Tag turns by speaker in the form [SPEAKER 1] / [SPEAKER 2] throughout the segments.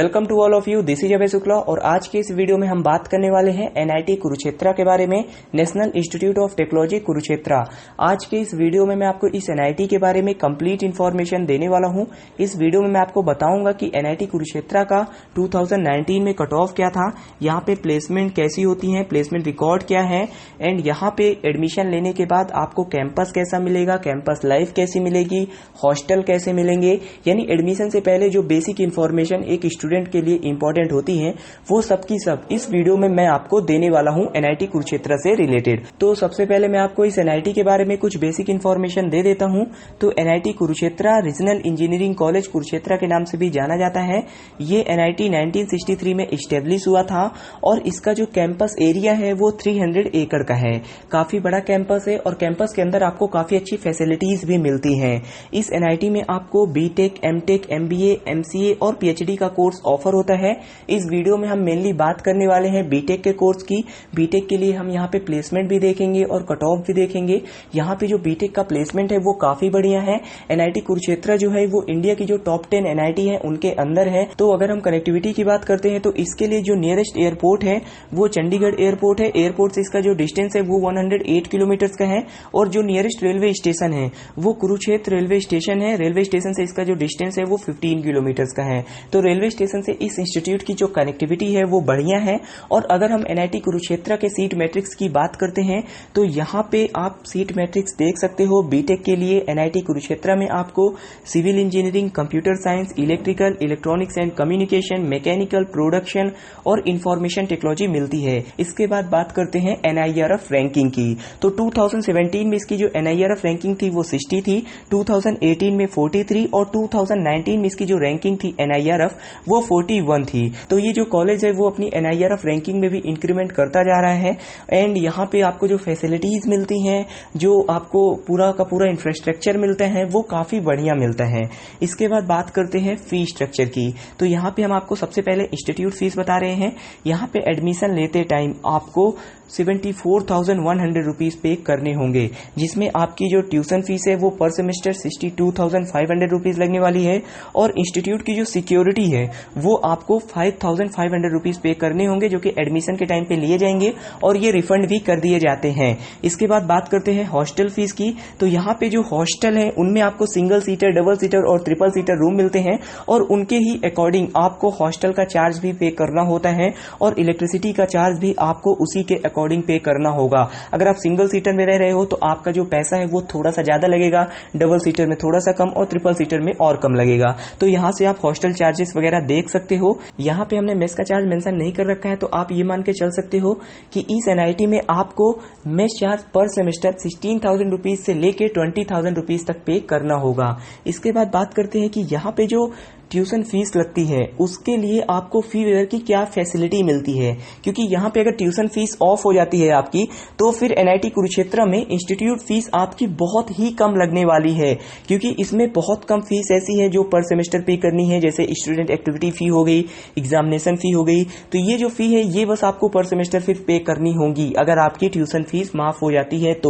[SPEAKER 1] Welcome to all of you, this is Abhay Shukla. और आज के इस वीडियो में हम बात करने वाले हैं एनआईटी कुरुक्षेत्र के बारे में, national institute of technology Kurukshetra. आज के इस वीडियो में मैं आपको इस एनआईटी के बारे में कंप्लीट इन्फॉर्मेशन देने वाला हूं। इस वीडियो में मैं आपको बताऊंगा कि एनआईटी कुरुक्षेत्र का 2019 में कट ऑफ क्या था, यहाँ पे प्लेसमेंट कैसी होती है, प्लेसमेंट रिकॉर्ड क्या है, एंड यहाँ पे एडमिशन लेने के बाद आपको कैंपस कैसा मिलेगा, कैंपस लाइफ कैसी मिलेगी, हॉस्टल कैसे मिलेंगे, यानी एडमिशन से पहले जो बेसिक इन्फॉर्मेशन एक स्टूडेंट के लिए इंपॉर्टेंट होती है वो सब की सब इस वीडियो में मैं आपको देने वाला हूं एनआईटी कुरुक्षेत्र से रिलेटेड। तो सबसे पहले मैं आपको इस एनआईटी के बारे में कुछ बेसिक इन्फॉर्मेशन दे देता हूं। तो NIT Kurukshetra regional engineering college Kurukshetra के नाम से भी जाना जाता है। ये एनआईटी 1963 में इस्टेब्लिश हुआ था और इसका जो कैंपस एरिया है वो 300 एकड़ का है। काफी बड़ा कैंपस है और कैंपस के अंदर आपको काफी अच्छी फैसिलिटीज भी मिलती हैं। इस एनआईटी में आपको बीटेक, एमटेक, एमबीए, एमसीए और पीएचडी का कोर्स ऑफर होता है। इस वीडियो में हम मेनली बात करने वाले हैं बीटेक के कोर्स की। बीटेक के लिए हम यहाँ पे प्लेसमेंट भी देखेंगे और कट ऑफ भी देखेंगे। यहाँ पे जो बीटेक का प्लेसमेंट है वो काफी बढ़िया है। एनआईटी कुरुक्षेत्र जो है वो इंडिया की जो टॉप 10 एनआईटी है उनके अंदर है। तो अगर हम कनेक्टिविटी की बात करते हैं तो इसके लिए जो नियरेस्ट एयरपोर्ट है वो चंडीगढ़ एयरपोर्ट है। एयरपोर्ट से इसका जो डिस्टेंस है वो 108 किलोमीटर का है और जो नियरेस्ट रेलवे स्टेशन है वो कुरुक्षेत्र रेलवे स्टेशन है। रेलवे स्टेशन से इसका जो डिस्टेंस है वो 15 किलोमीटर का है। तो रेलवे स्टेशन से इस इंस्टीट्यूट की जो कनेक्टिविटी है वो बढ़िया है। और अगर हम एनआईटी कुरुक्षेत्र के सीट मैट्रिक्स की बात करते हैं तो यहाँ पे आप सीट मैट्रिक्स देख सकते हो। बीटेक के लिए एनआईटी कुरुक्षेत्र में आपको civil engineering, computer science, electrical, electronics and communication, mechanical, production और इंफॉर्मेशन टेक्नोलॉजी मिलती है। इसके बाद बात करते हैं एनआईआरएफ रैंकिंग की। तो 2017 में इसकी जो एनआईआरएफ रैंकिंग थी वो 60 थी, 2018 में 43 और 2019 में इसकी जो रैंकिंग थी एनआईआरएफ वो 41 थी। तो ये जो कॉलेज है वो अपनी एनआईआरएफ रैंकिंग में भी इंक्रीमेंट करता जा रहा है। एंड यहाँ पे आपको जो फैसिलिटीज मिलती हैं, जो आपको पूरा का पूरा इंफ्रास्ट्रक्चर मिलता है वो काफी बढ़िया मिलता है। इसके बाद बात करते हैं फी स्ट्रक्चर की। तो यहाँ पे हम आपको सबसे पहले इंस्टीट्यूट फीस बता रहे हैं। यहाँ पे एडमिशन लेते टाइम आपको 74,100 रुपीज पे करने होंगे, जिसमें आपकी जो ट्यूशन फीस है वो पर सेमेस्टर 62,500 रुपीज लगने वाली है। और इंस्टीट्यूट की जो सिक्योरिटी है वो आपको 5,500 रुपीज पे करने होंगे, जो कि एडमिशन के टाइम पे लिए जाएंगे और ये रिफंड भी कर दिए जाते हैं। इसके बाद बात करते हैं हॉस्टल फीस की। तो यहाँ पे जो हॉस्टल है उनमें आपको सिंगल सीटर, डबल सीटर और ट्रिपल सीटर रूम मिलते हैं और उनके ही अकॉर्डिंग आपको हॉस्टल का चार्ज भी पे करना होता है और इलेक्ट्रिसिटी का चार्ज भी आपको उसी के अकॉर्डिंग पे करना होगा। अगर आप सिंगल सीटर में रह रहे हो तो आपका जो पैसा है वो थोड़ा सा ज्यादा लगेगा, डबल सीटर में थोड़ा सा कम और ट्रिपल सीटर में और कम लगेगा। तो यहाँ से आप हॉस्टल चार्जेस वगैरह देख सकते हो। यहाँ पे हमने मेस का चार्ज मेंशन नहीं कर रखा है, तो आप ये मान के चल सकते हो कि इस एनआईटी में आपको मेस चार्ज पर सेमेस्टर 16,000 रुपीज से लेके 20,000 रुपीज तक पे करना होगा। इसके बाद बात करते हैं कि यहाँ पे जो ट्यूशन फीस लगती है उसके लिए आपको फी वेयर की क्या फैसिलिटी मिलती है, क्योंकि यहाँ पे अगर ट्यूशन फीस ऑफ हो जाती है आपकी तो फिर एनआईटी कुरुक्षेत्र में इंस्टीट्यूट फीस आपकी बहुत ही कम लगने वाली है, क्योंकि इसमें बहुत कम फीस ऐसी है जो पर सेमेस्टर पे करनी है, जैसे स्टूडेंट एक्टिविटी फी हो गई, एग्जामिनेशन फी हो गई। तो ये जो फी है ये बस आपको पर सेमेस्टर फिर पे करनी होगी अगर आपकी ट्यूशन फीस माफ हो जाती है।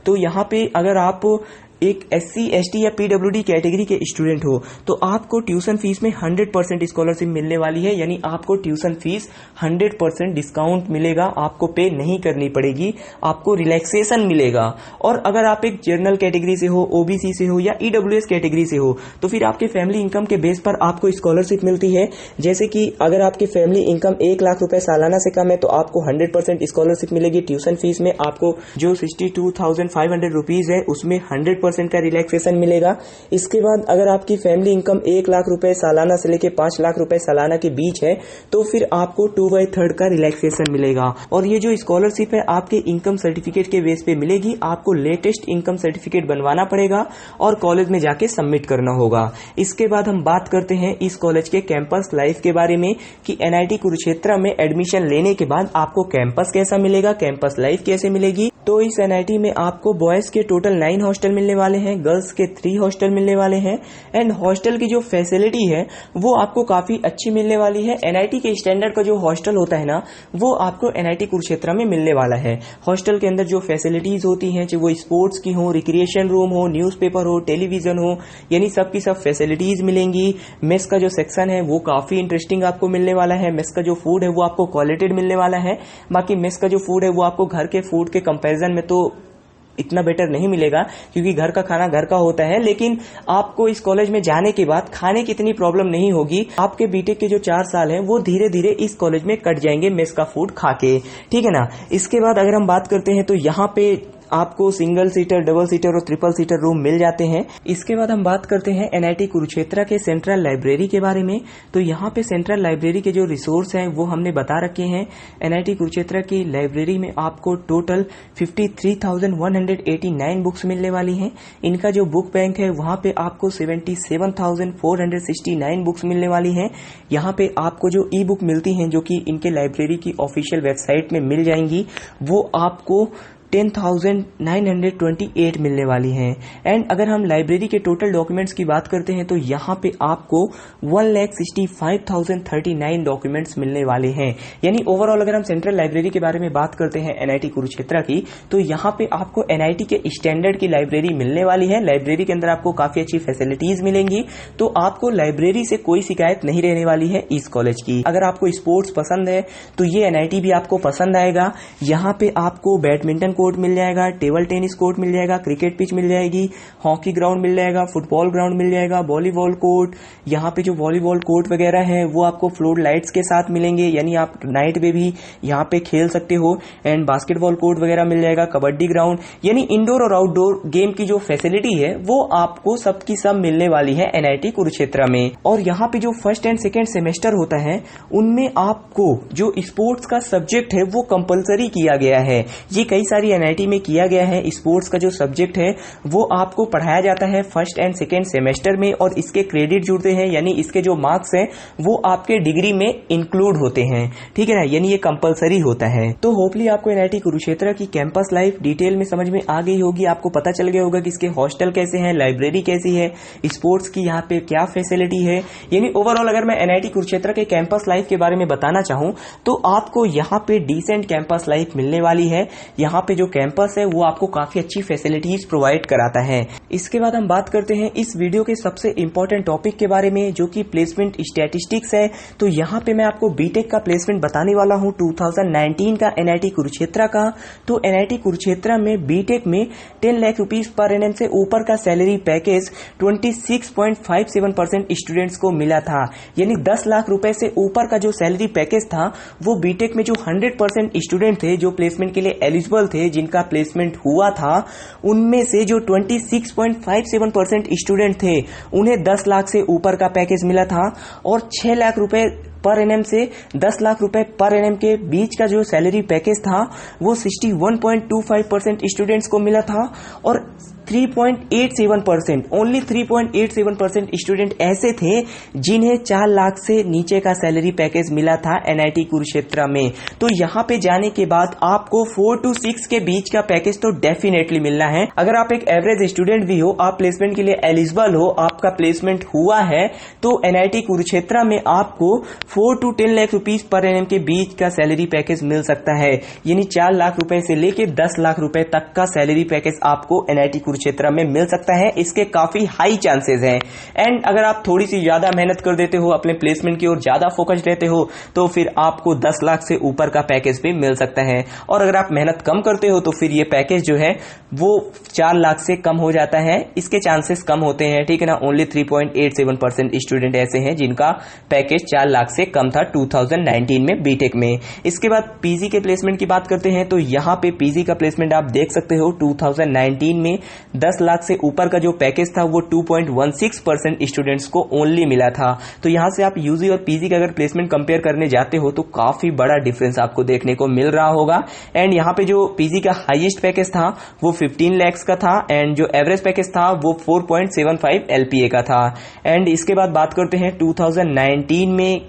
[SPEAKER 1] तो यहाँ पे अगर आप एक SC, ST या PWD कैटेगरी के स्टूडेंट हो तो आपको ट्यूशन फीस में 100% स्कॉलरशिप मिलने वाली है, यानी आपको ट्यूशन फीस 100% डिस्काउंट मिलेगा, आपको पे नहीं करनी पड़ेगी, आपको रिलैक्सेशन मिलेगा। और अगर आप एक जनरल कैटेगरी से हो, OBC से हो या EWS कैटेगरी से हो तो फिर आपके फैमिली इनकम के बेस पर आपको स्कॉलरशिप मिलती है। जैसे कि अगर आपकी फैमिली इनकम 1 लाख रुपए सालाना से कम है तो आपको 100% स्कॉलरशिप मिलेगी ट्यूशन फीस में। आपको जो 62,500 रुपीज है उसमें 100% का रिलैक्सेशन मिलेगा। इसके बाद अगर आपकी फैमिली इनकम 1 लाख रुपए सालाना से लेके 5 लाख रुपए सालाना के बीच है तो फिर आपको 2/3 का रिलैक्सेशन मिलेगा। और ये जो स्कॉलरशिप है आपके इनकम सर्टिफिकेट के बेस पे मिलेगी। आपको लेटेस्ट इनकम सर्टिफिकेट बनवाना पड़ेगा और कॉलेज में जाके सबमिट करना होगा। इसके बाद हम बात करते हैं इस कॉलेज के कैंपस लाइफ के बारे में कि एनआईटी कुरुक्षेत्र में एडमिशन लेने के बाद आपको कैंपस कैसा मिलेगा, कैंपस लाइफ कैसे मिलेगी तो इस एनआईटी में आपको बॉयज़ के टोटल 9 हॉस्टल मिलने वाले हैं, गर्ल्स के 3 हॉस्टल मिलने वाले हैं। एंड हॉस्टल की जो फैसिलिटी है वो आपको काफ़ी अच्छी मिलने वाली है। एनआईटी के स्टैंडर्ड का जो हॉस्टल होता है ना, वो आपको एनआईटी कुरुक्षेत्र में मिलने वाला है। हॉस्टल के अंदर जो फैसिलिटीज़ होती हैं, चाहे वो स्पोर्ट्स की हो, रिक्रिएशन रूम हो, न्यूज़पेपर हो, टेलीविज़न हो, यानी सब की सब फैसिलिटीज़ मिलेंगी। मेस का जो सेक्शन है वो काफ़ी इंटरेस्टिंग आपको मिलने वाला है। मेस का जो फूड है वो आपको क्वालिटेड मिलने वाला है। बाकी मेस का जो फूड है वो आपको घर के फूड के कंपैरिजन में तो इतना बेटर नहीं मिलेगा, क्योंकि घर का खाना घर का होता है। लेकिन आपको इस कॉलेज में जाने के बाद खाने की इतनी प्रॉब्लम नहीं होगी। आपके बीटेक के जो 4 साल हैं वो धीरे धीरे इस कॉलेज में कट जाएंगे मेस का फूड खा के, ठीक है ना। इसके बाद अगर हम बात करते हैं तो यहाँ पे आपको सिंगल सीटर, डबल सीटर और ट्रिपल सीटर रूम मिल जाते हैं। इसके बाद हम बात करते हैं एनआईटी कुरुक्षेत्र के सेंट्रल लाइब्रेरी के बारे में। तो यहाँ पे सेंट्रल लाइब्रेरी के जो रिसोर्स हैं वो हमने बता रखे हैं। एनआईटी कुरुक्षेत्र की लाइब्रेरी में आपको टोटल 53,189 बुक्स मिलने वाली हैं। इनका जो बुक बैंक है वहाँ पे आपको 77,469 बुक्स मिलने वाली हैं। यहाँ पे आपको जो ई बुक मिलती हैं, जो कि इनके लाइब्रेरी की ऑफिशियल वेबसाइट में मिल जाएंगी, वो आपको 10,928 मिलने वाली हैं। एंड अगर हम लाइब्रेरी के टोटल डॉक्यूमेंट्स की बात करते हैं तो यहाँ पे आपको 1,65,039 डॉक्यूमेंट्स मिलने वाले हैं। यानी ओवरऑल अगर हम सेंट्रल लाइब्रेरी के बारे में बात करते हैं एनआईटी कुरुक्षेत्र की, तो यहाँ पे आपको एनआईटी के स्टैंडर्ड की लाइब्रेरी मिलने वाली है। लाइब्रेरी के अंदर आपको काफी अच्छी फैसिलिटीज मिलेंगी, तो आपको लाइब्रेरी से कोई शिकायत नहीं रहने वाली है इस कॉलेज की। अगर आपको स्पोर्ट्स पसंद है तो ये एनआईटी भी आपको पसंद आएगा। यहाँ पे आपको बैडमिंटन कोर्ट मिल जाएगा, टेबल टेनिस कोर्ट मिल जाएगा, क्रिकेट पिच मिल जाएगी, हॉकी ग्राउंड मिल जाएगा, फुटबॉल ग्राउंड मिल जाएगा, वॉलीबॉल कोर्ट। यहाँ पे जो वॉलीबॉल कोर्ट वगैरह है वो आपको फ्लोर लाइट्स के साथ मिलेंगे, यानी आप नाइट में भी यहाँ पे खेल सकते हो। एंड बास्केटबॉल कोर्ट वगैरह मिल जाएगा, कबड्डी ग्राउंड, यानी इंडोर और आउटडोर गेम की जो फैसिलिटी है वो आपको सबकी सब मिलने वाली है एनआईटी कुरुक्षेत्र में। और यहाँ पे जो फर्स्ट एंड सेकेंड सेमेस्टर होता है उनमें आपको जो स्पोर्ट्स का सब्जेक्ट है वो कंपलसरी किया गया है। ये कई सारी एनआईटी में किया गया है। स्पोर्ट्स का जो सब्जेक्ट है वो आपको पढ़ाया जाता है फर्स्ट एंड सेकेंड सेमेस्टर में, और इसके क्रेडिट जुड़ते हैं, यानी इसके जो मार्क्स हैं वो आपके डिग्री में इंक्लूड होते हैं, ठीक है ना। यानी ये कंपलसरी होता है। तो होपली आपको एनआईटी कुरुक्षेत्र की कैंपस लाइफ डिटेल में समझ में आ गई होगी। आपको पता चल गया होगा कि इसके हॉस्टल कैसे हैं, लाइब्रेरी कैसी है, स्पोर्ट्स की यहाँ पे क्या फैसिलिटी है। यानी ओवरऑल अगर मैं एनआईटी कुरुक्षेत्र के कैंपस लाइफ के बारे में बताना चाहूँ तो आपको यहाँ पे डिसेंट कैंपस लाइफ मिलने वाली है। यहाँ पे जो कैंपस है वो आपको काफी अच्छी फैसिलिटीज प्रोवाइड कराता है। इसके बाद हम बात करते हैं इस वीडियो के सबसे इंपॉर्टेंट टॉपिक के बारे में, जो कि प्लेसमेंट स्टैटिस्टिक्स है। तो यहाँ पे मैं आपको बीटेक का प्लेसमेंट बताने वाला हूँ 2019 का एनआईटी कुरुक्षेत्र का। तो एनआईटी कुरुक्षेत्र में बीटेक में 10 लाख रुपीज पर एनएम से ऊपर का सैलरी पैकेज 26.57% स्टूडेंट्स को मिला था। यानी 10 लाख रुपए से ऊपर का जो सैलरी पैकेज था वो बीटेक में जो 100% स्टूडेंट थे जो प्लेसमेंट के लिए एलिजिबल थे, जिनका प्लेसमेंट हुआ था, उनमें से जो 26.57% स्टूडेंट थे उन्हें 10 लाख से ऊपर का पैकेज मिला था। और 6 लाख रुपए पर एनएम से 10 लाख रुपए पर एनएम के बीच का जो सैलरी पैकेज था वो 61.25% स्टूडेंट्स को मिला था। और 3.87%, ओनली 3.87% स्टूडेंट ऐसे थे जिन्हें 4 लाख से नीचे का सैलरी पैकेज मिला था एनआईटी कुरुक्षेत्र में। तो यहाँ पे जाने के बाद आपको 4 to 6 के बीच का पैकेज तो डेफिनेटली मिलना है। अगर आप एक एवरेज स्टूडेंट भी हो, आप प्लेसमेंट के लिए एलिजिबल हो, आपका प्लेसमेंट हुआ है, तो एनआईटी कुरुक्षेत्र में आपको 4 to 10 lakh rupees per annum के बीच का सैलरी पैकेज मिल सकता है। यानी 4 लाख रुपए से लेके 10 लाख रुपए तक का सैलरी पैकेज आपको एनआईटी कुरुक्षेत्र में मिल सकता है। इसके काफी हाई चांसेस हैं। एंड अगर आप थोड़ी सी ज्यादा मेहनत कर देते हो, अपने प्लेसमेंट की ओर ज्यादा फोकस रहते हो, तो फिर आपको 10 लाख से ऊपर का पैकेज भी मिल सकता है। और अगर आप मेहनत कम करते हो तो फिर ये पैकेज जो है वो 4 लाख से कम हो जाता है। इसके चांसेस कम होते हैं, ठीक है ना। ओनली 3.87% स्टूडेंट ऐसे हैं जिनका पैकेज 4 लाख से कम था 2019 में बीटेक में। इसके बाद पीजी के प्लेसमेंट की बात करते हैं तो यहाँ पे पीजी का प्लेसमेंट आप देख सकते हो 2019 में 10 लाख से ऊपर का जो पैकेज था वो 2.16% स्टूडेंट्स को ओनली मिला था। तो यहां से आप यूजी और पीजी का अगर प्लेसमेंट कंपेयर करने जाते हो तो काफी बड़ा डिफरेंस आपको देखने को मिल रहा होगा। एंड यहाँ पे जो पीजी का हाईएस्ट पैकेज था वो 15 लाख का था, एंड जो एवरेज पैकेज था वो 4.75 LPA का था। एंड इसके बाद बात करते हैं 2019 में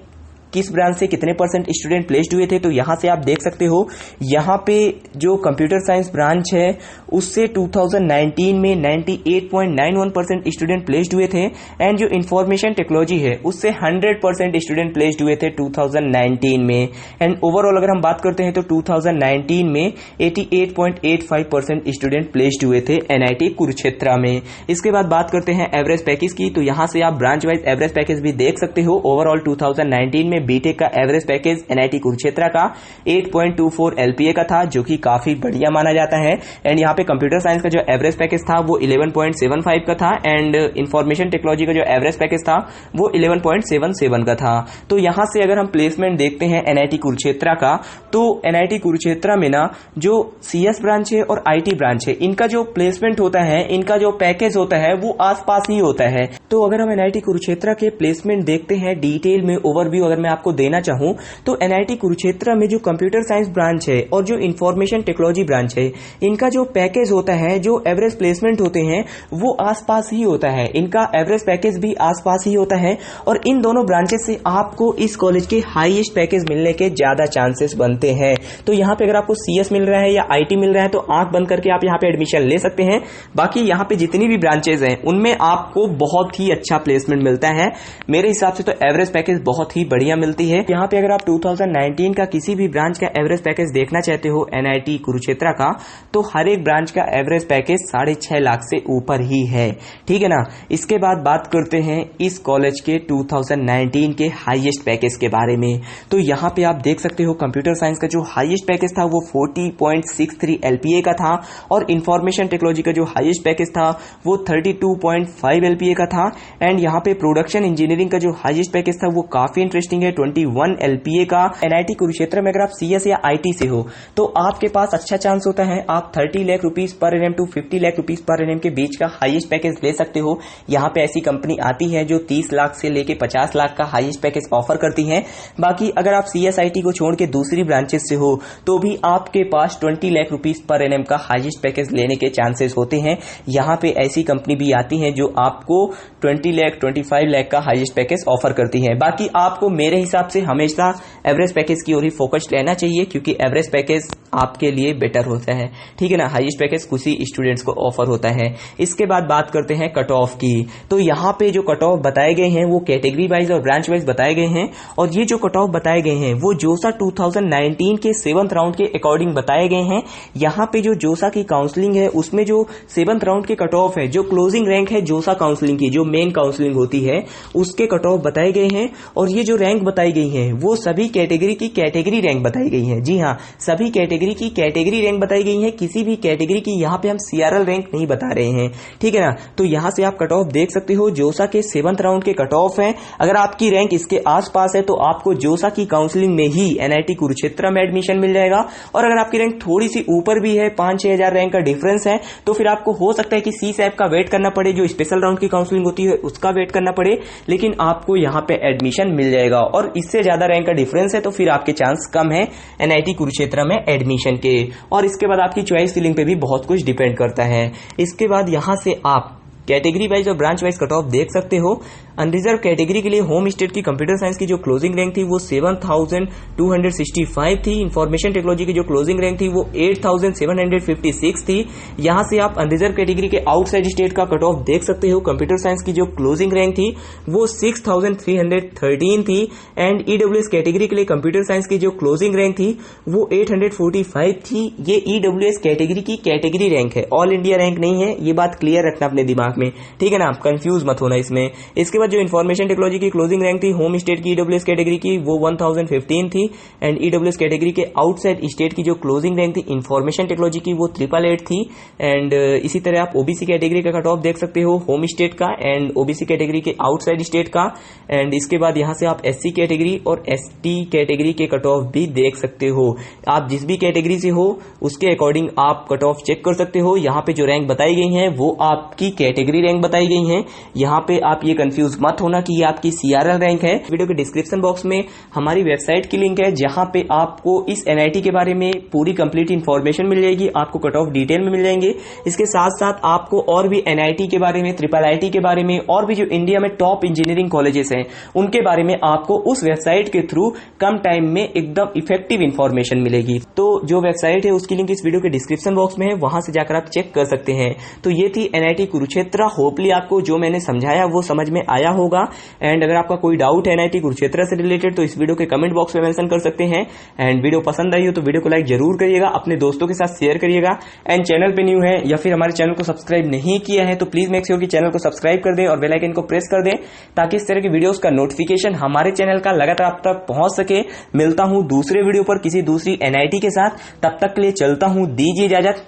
[SPEAKER 1] किस ब्रांच से कितने परसेंट स्टूडेंट प्लेस्ड हुए थे, तो यहाँ से आप देख सकते हो। यहाँ पे जो कंप्यूटर साइंस ब्रांच है उससे 2019 में 98.91% स्टूडेंट प्लेस्ड हुए थे, एंड जो इंफॉर्मेशन टेक्नोलॉजी है उससे 100% स्टूडेंट प्लेस्ड हुए थे 2019 में। एंड ओवरऑल अगर हम बात करते हैं तो 2019 में 88.85% स्टूडेंट प्लेस्ड हुए थे एनआईटी कुरुक्षेत्र में। इसके बाद बात करते हैं एवरेज पैकेज की, तो यहाँ से आप ब्रांच वाइज एवरेज पैकेज भी देख सकते हो। ओवरऑल 2019 में बीटेक का एवरेज पैकेज एनआईटी कुरुक्षेत्र का 8.24 एलपीए का था, जो कि काफी बढ़िया माना जाता है। एंड यहाँ पे कंप्यूटर साइंस का जो एवरेज पैकेज था वो 11.75 का था, एंड इंफॉर्मेशन टेक्नोलॉजी का जो एवरेज पैकेज था वो 11.77 का था। तो यहाँ से अगर हम प्लेसमेंट देखते हैं एनआईटी कुरुक्षेत्र का, तो एनआईटी कुरुक्षेत्र में ना जो सीएस ब्रांच है और आईटी ब्रांच है, इनका जो प्लेसमेंट होता है, इनका जो पैकेज होता है वो आसपास ही होता है। तो अगर हम एनआईटी कुरुक्षेत्र के प्लेसमेंट देखते हैं डिटेल में, ओवरव्यू अगर मैं आपको देना चाहूं, तो एनआईटी कुरुक्षेत्र में जो कंप्यूटर साइंस ब्रांच है और जो इंफॉर्मेशन टेक्नोलॉजी ब्रांच है, इनका जो पैकेज होता है, जो एवरेज प्लेसमेंट होते हैं वो आसपास ही होता है, इनका एवरेज पैकेज भी आसपास ही होता है। और इन दोनों ब्रांचेस से आपको इस कॉलेज के हाईएस्ट पैकेज मिलने के ज्यादा चांसेस बनते हैं। तो यहाँ पे अगर आपको सीएस मिल रहा है या आईटी मिल रहा है तो आंख बंद करके आप यहाँ पे एडमिशन ले सकते हैं। बाकी यहाँ पे जितनी भी ब्रांचेज हैं उनमें आपको बहुत ही अच्छा प्लेसमेंट मिलता है। मेरे हिसाब से तो एवरेज पैकेज बहुत ही बढ़िया मिलती है। यहाँ पे अगर आप 2019 का किसी भी ब्रांच का एवरेज पैकेज देखना चाहते हो एनआईटी कुरुक्षेत्र का, तो हर एक ब्रांच का एवरेज पैकेज 6.5 लाख से ऊपर ही है, ठीक है ना। इसके बाद बात करते हैं इस कॉलेज के 2019 के हाईएस्ट पैकेज के बारे में। तो यहाँ पे आप देख सकते हो कंप्यूटर साइंस का जो हाईएस्ट पैकेज था वो 40.63 एलपीए का था, और इंफॉर्मेशन टेक्नोलॉजी का जो हाईएस्ट पैकेज था वो 32.5 एलपीए का था। एंड यहाँ पे प्रोडक्शन इंजीनियरिंग का जो हाईएस्ट पैकेज था वो काफी इंटरेस्टिंग है, 21 एलपीए का। एनआईटी कुरुक्षेत्र में अगर आप सीएस या आईटी से हो तो आपके पास अच्छा चांस होता है आप 30 lakh rupees per annum to 50 lakh rupees per annum के बीच का हाईएस्ट पैकेज ले सकते हो। यहाँ पे ऐसी कंपनी आती है जो 30 लाख से लेके 50 लाख का हाईएस्ट पैकेज ऑफर करती है। बाकी अगर आप सीएसआईटी को छोड़ के दूसरी ब्रांचेस से हो तो भी आपके पास 20 लाख रुपीज पर एनएम का हाईएस्ट पैकेज लेने के चांसेस होते हैं। यहाँ पे ऐसी कंपनी भी आती है जो आपको 20 लाख 25 लाख का हाईएस्ट पैकेज ऑफर करती है। बाकी आपको मेरे हिसाब से हमेशा एवरेज पैकेज की ओर ही फोकस लेना चाहिए, क्योंकि एवरेज पैकेज आपके लिए बेटर होता है, ठीक है ना। हाईएस्ट पैकेज कुछ ही स्टूडेंट्स को ऑफर होता है। इसके बाद बात करते हैं कट ऑफ की। तो यहाँ पे जो कट ऑफ बताए गए हैं वो कैटेगरी वाइज और ब्रांच वाइज बताए गए हैं, और ये जो कट ऑफ बताए गए हैं वो जोसा 2019 के 7th राउंड के अकॉर्डिंग बताए गए हैं। यहाँ पे जो जोसा की काउंसलिंग है उसमें जो 7th राउंड के कट ऑफ है, जो क्लोजिंग रैंक है जोसा काउंसलिंग की, जो मेन काउंसलिंग होती है उसके कट ऑफ बताए गए हैं। और ये जो रैंक बताई गई है वो सभी कैटेगरी की कैटेगरी रैंक बताई गई है। जी हाँ, सभी कैटेगरी की कैटेगरी रैंक बताई गई है, किसी भी कैटेगरी की यहाँ पे हम सीआरएल रैंक नहीं बता रहे हैं, ठीक है ना। तो यहाँ से आप कट ऑफ देख सकते हो, जोसा के 7th राउंड के कट ऑफ है। अगर आपकी रैंक इसके आसपास है तो आपको जोसा की काउंसलिंग में ही एनआईटी कुरुक्षेत्र में एडमिशन मिल जाएगा। और अगर आपकी रैंक थोड़ी सी ऊपर भी है, 5-6 हजार रैंक का डिफरेंस है, तो फिर आपको हो सकता है कि सीसैप का वेट करना पड़े, जो स्पेशल राउंड की काउंसलिंग होती है उसका वेट करना पड़े, लेकिन आपको यहाँ पे एडमिशन मिल जाएगा। और इससे ज्यादा रैंक का डिफरेंस है तो फिर आपके चांस कम है एनआईटी कुरुक्षेत्र में एडमिशन के। और इसके बाद आपकी चॉइस फिलिंग पे भी बहुत कुछ डिपेंड करता है। इसके बाद यहाँ से आप कैटेगरी वाइज और ब्रांच वाइज कट ऑफ देख सकते हो। अनरिजर्व कैटेगरी के लिए होम स्टेट की कंप्यूटर साइंस की जो क्लोजिंग रैंक थी वो 7265 थी। इंफॉर्मेशन टेक्नोलॉजी की जो क्लोजिंग रैंक थी वो 8756 थी। यहां से आप अनरिजर्व कैटेगरी के आउटसाइड स्टेट का कट ऑफ देख सकते हो। कंप्यूटर साइंस की जो क्लोजिंग रैंक थी वो 6313 थी। एंड ईडब्ल्यूएस कैटेगरी के लिए कंप्यूटर साइंस की जो क्लोजिंग रैंक थी वो 845 थी। ये ईडब्ल्यूएस कैटेगरी की कैटेगरी रैंक है, ऑल इंडिया रैंक नहीं है, ये बात क्लियर रखना अपने दिमाग में, ठीक है ना, आप कंफ्यूज मत होना इसमें। इसके बाद जो इन्फॉर्मेशन टेक्नोलॉजी की क्लोजिंग रैंक थी होम स्टेट की ईडब्ल्यूएस कैटेगरी की वो 1015 थी। एंड ईडब्ल्यूएस कैटेगरी के आउटसाइड स्टेट की जो क्लोजिंग रैंक थी इन्फॉर्मेशन टेक्नोलॉजी की वो 888 थी। एंड इसी तरह आप ओबीसी कैटेगरी का कट ऑफ देख सकते हो, होम स्टेट का एंड ओबीसी कैटेगरी के आउटसाइड स्टेट का। एंड इसके बाद यहां से आप एससी कैटेगरी और एसटी कैटेगरी के कट ऑफ भी देख सकते हो। आप जिस भी कैटेगरी से हो उसके अकॉर्डिंग आप कट ऑफ चेक कर सकते हो। यहाँ पे जो रैंक बताई गई है वो आपकी कैटेगरी रैंक बताई गई है। यहाँ पे आप ये कंफ्यूज कंफ्यूज मत होना कि ये आपकी CRL रैंक है। वीडियो के डिस्क्रिप्शन बॉक्स में हमारी वेबसाइट की लिंक है, जहां पे आपको इस NIT के बारे में पूरी कंप्लीट इन्फॉर्मेशन मिल जाएगी, आपको कट ऑफ डिटेल में मिल जाएंगे। इसके साथ साथ आपको और भी NIT के बारे में, IIIT के बारे में और भी जो इंडिया में टॉप इंजीनियरिंग कॉलेजेस हैं उनके बारे में आपको उस वेबसाइट के थ्रू कम टाइम में एकदम इफेक्टिव इंफॉर्मेशन मिलेगी। तो जो वेबसाइट है उसकी लिंक इस वीडियो के डिस्क्रिप्शन बॉक्स में है, वहां से जाकर आप चेक कर सकते हैं। तो ये थी NIT कुरुक्षेत्र। होपली आपको जो मैंने समझाया वो समझ में आया होगा। एंड अगर आपका कोई डाउट है NIT कुरुक्षेत्र से रिलेटेड तो इस वीडियो के कमेंट बॉक्स में मेंशन कर सकते हैं। एंड वीडियो पसंद आई हो तो वीडियो को लाइक जरूर करिएगा, अपने दोस्तों के साथ शेयर करिएगा। एंड चैनल पे न्यू है या फिर हमारे चैनल को सब्सक्राइब नहीं किया है तो प्लीज मेक श्योर कि चैनल को सब्सक्राइब कर दें और बेल आइकन को प्रेस कर दें, ताकि इस तरह की वीडियोस का नोटिफिकेशन हमारे चैनल का लगातार आप तक पहुंच सके। मिलता हूं दूसरे वीडियो पर किसी दूसरी NIT के साथ, तब तक के लिए चलता हूं, दीजिए इजाजत,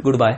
[SPEAKER 1] गुड बाय।